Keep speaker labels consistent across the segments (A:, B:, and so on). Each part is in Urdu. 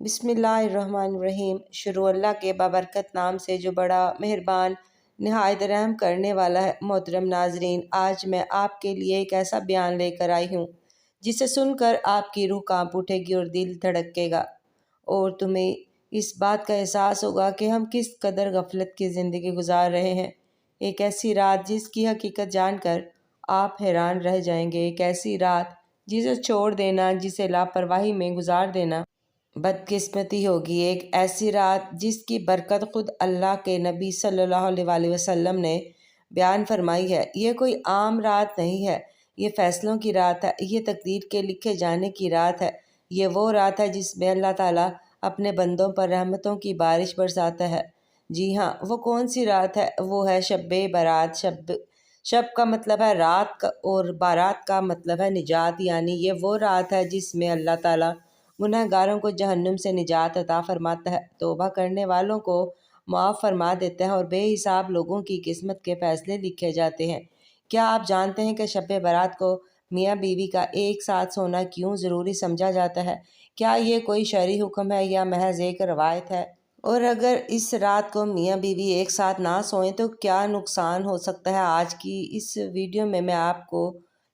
A: بسم اللہ الرحمن الرحیم۔ شروع اللہ کے بابرکت نام سے جو بڑا مہربان نہایت رحم کرنے والا ہے۔ محترم ناظرین، آج میں آپ کے لیے ایک ایسا بیان لے کر آئی ہوں جسے سن کر آپ کی روح کانپ اٹھے گی اور دل دھڑکے گا، اور تمہیں اس بات کا احساس ہوگا کہ ہم کس قدر غفلت کی زندگی گزار رہے ہیں۔ ایک ایسی رات جس کی حقیقت جان کر آپ حیران رہ جائیں گے۔ ایک ایسی رات جسے چھوڑ دینا، جسے لاپرواہی میں گزار دینا بدقسمتی ہوگی۔ ایک ایسی رات جس کی برکت خود اللہ کے نبی صلی اللہ علیہ وآلہ وسلم نے بیان فرمائی ہے۔ یہ کوئی عام رات نہیں ہے، یہ فیصلوں کی رات ہے، یہ تقدیر کے لکھے جانے کی رات ہے۔ یہ وہ رات ہے جس میں اللہ تعالیٰ اپنے بندوں پر رحمتوں کی بارش برساتا ہے۔ جی ہاں، وہ کون سی رات ہے؟ وہ ہے شب برات۔ شب کا مطلب ہے رات اور بارات کا مطلب ہے نجات، یعنی یہ وہ رات ہے جس میں اللہ تعالیٰ گناہ گاروں کو جہنم سے نجات عطا فرماتا ہے، توبہ کرنے والوں کو معاف فرما دیتا ہے اور بے حساب لوگوں کی قسمت کے فیصلے لکھے جاتے ہیں۔ کیا آپ جانتے ہیں کہ شب برات کو میاں بیوی کا ایک ساتھ سونا کیوں ضروری سمجھا جاتا ہے؟ کیا یہ کوئی شرعی حکم ہے یا محض ایک روایت ہے؟ اور اگر اس رات کو میاں بیوی ایک ساتھ نہ سوئیں تو کیا نقصان ہو سکتا ہے؟ آج کی اس ویڈیو میں آپ کو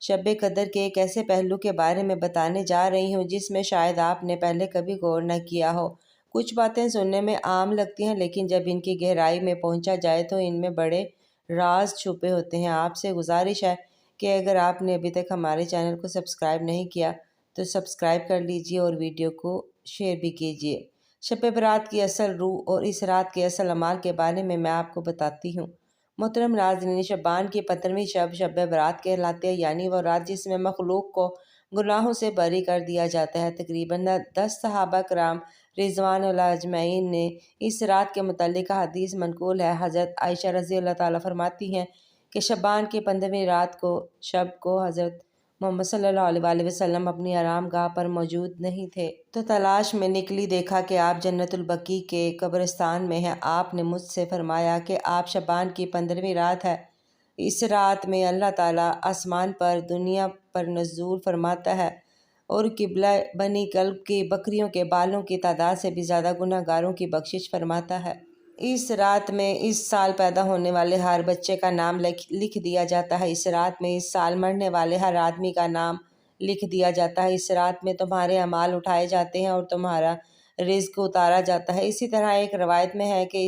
A: شب قدر کے ایک ایسے پہلو کے بارے میں بتانے جا رہی ہوں جس میں شاید آپ نے پہلے کبھی غور نہ کیا ہو۔ کچھ باتیں سننے میں عام لگتی ہیں، لیکن جب ان کی گہرائی میں پہنچا جائے تو ان میں بڑے راز چھپے ہوتے ہیں۔ آپ سے گزارش ہے کہ اگر آپ نے ابھی تک ہمارے چینل کو سبسکرائب نہیں کیا تو سبسکرائب کر لیجئے اور ویڈیو کو شیئر بھی کیجئے۔ شب برات کی اصل روح اور اس رات کے اصل اعمال کے بارے میں آپ کو بتاتی ہوں۔ محترم ناظرین، شعبان کی 15ویں شب شب برات کہلاتی ہے، یعنی وہ رات جس میں مخلوق کو گناہوں سے بری کر دیا جاتا ہے۔ تقریباً 10 صحابہ کرام رضوان اللہ اجمعین نے اس رات کے متعلق حدیث منقول ہے۔ حضرت عائشہ رضی اللہ تعالیٰ فرماتی ہیں کہ شعبان کی 15ویں رات کو شب کو حضرت محمد صلی اللہ علیہ وآلہ وسلم اپنی آرام گاہ پر موجود نہیں تھے، تو تلاش میں نکلی، دیکھا کہ آپ جنت البقیع کے قبرستان میں ہیں۔ آپ نے مجھ سے فرمایا کہ آپ شعبان کی 15ویں رات ہے، اس رات میں اللہ تعالیٰ آسمان پر دنیا پر نزول فرماتا ہے اور قبلہ بنی کلب کی بکریوں کے بالوں کی تعداد سے بھی زیادہ گناہ گاروں کی بخشش فرماتا ہے۔ اس رات میں اس سال پیدا ہونے والے ہر بچے کا نام لکھ دیا جاتا ہے۔ اس رات میں اس سال مرنے والے ہر آدمی کا نام لکھ دیا جاتا ہے۔ اس رات میں تمہارے اعمال اٹھائے جاتے ہیں اور تمہارا رزق اتارا جاتا ہے۔ اسی طرح ایک روایت میں ہے کہ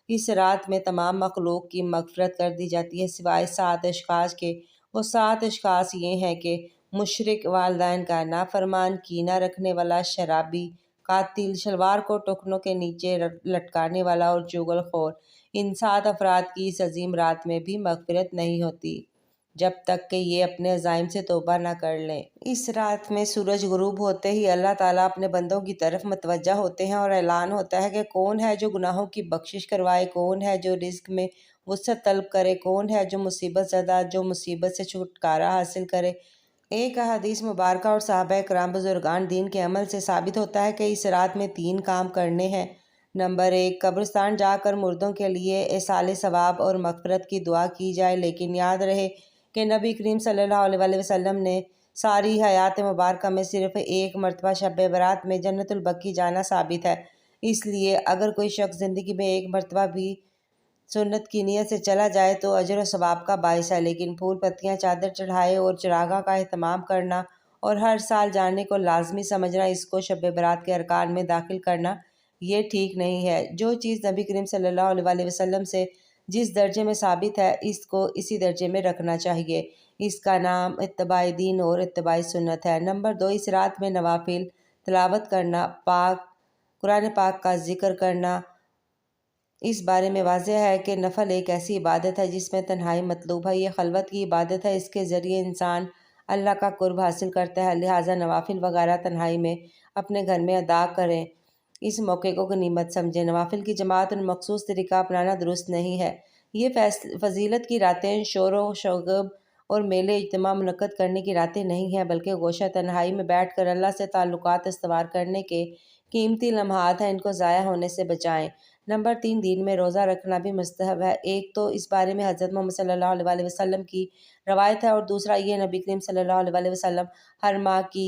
A: اس رات میں تمام مخلوق کی مغفرت کر دی جاتی ہے سوائے 7 اشخاص کے۔ وہ 7 اشخاص یہ ہیں کہ مشرک، والدین کا نافرمان، کینہ رکھنے والا، شرابی، قاتل، شلوار کو ٹخنوں کے نیچے لٹکانے والا اور چغل خور۔ ان 7 افراد کی اس عظیم رات میں بھی مغفرت نہیں ہوتی جب تک کہ یہ اپنے عزائم سے توبہ نہ کر لیں۔ اس رات میں سورج غروب ہوتے ہی اللہ تعالیٰ اپنے بندوں کی طرف متوجہ ہوتے ہیں اور اعلان ہوتا ہے کہ کون ہے جو گناہوں کی بخشش کروائے، کون ہے جو رزق میں وسعت طلب کرے، کون ہے جو مصیبت زدہ جو مصیبت سے چھٹکارا حاصل کرے۔ ایک احادیث مبارکہ اور صحابہ کرام بزرگان دین کے عمل سے ثابت ہوتا ہے کہ اس رات میں 3 کام کرنے ہیں۔ نمبر 1، قبرستان جا کر مردوں کے لیے ایصال ثواب اور مغفرت کی دعا کی جائے، لیکن یاد رہے کہ نبی کریم صلی اللہ علیہ وآلہ وسلم نے ساری حیات مبارکہ میں صرف ایک مرتبہ شب برات میں جنت البقیع جانا ثابت ہے۔ اس لیے اگر کوئی شخص زندگی میں ایک مرتبہ بھی سنت کی نیت سے چلا جائے تو اجر و ثواب کا باعث ہے، لیکن پھول پتیاں، چادر چڑھائے اور چراغاں کا اہتمام کرنا اور ہر سال جانے کو لازمی سمجھنا، اس کو شب برات کے ارکان میں داخل کرنا، یہ ٹھیک نہیں ہے۔ جو چیز نبی کریم صلی اللہ علیہ وآلہ وسلم سے جس درجے میں ثابت ہے، اس کو اسی درجے میں رکھنا چاہیے۔ اس کا نام اتباع دین اور اتباع سنت ہے۔ نمبر 2، اس رات میں نوافل تلاوت کرنا، قرآن پاک کا ذکر کرنا۔ اس بارے میں واضح ہے کہ نفل ایک ایسی عبادت ہے جس میں تنہائی مطلوب ہے، یہ خلوت کی عبادت ہے، اس کے ذریعے انسان اللہ کا قرب حاصل کرتا ہے، لہٰذا نوافل وغیرہ تنہائی میں اپنے گھر میں ادا کریں، اس موقع کو غنیمت سمجھیں۔ نوافل کی جماعت اور مخصوص طریقہ اپنانا درست نہیں ہے۔ یہ فضیلت کی راتیں شور و شوق اور میلے اجتماع منعقد کرنے کی راتیں نہیں ہیں، بلکہ گوشہ تنہائی میں بیٹھ کر اللہ سے تعلقات استوار کرنے کے قیمتی لمحات ہیں، ان کو ضائع ہونے سے بچائیں۔ نمبر 3، دین میں روزہ رکھنا بھی مستحب ہے۔ ایک تو اس بارے میں حضرت محمد صلی اللہ علیہ وآلہ وسلم کی روایت ہے، اور دوسرا یہ نبی کریم صلی اللہ علیہ وآلہ وسلم ہر ماہ کی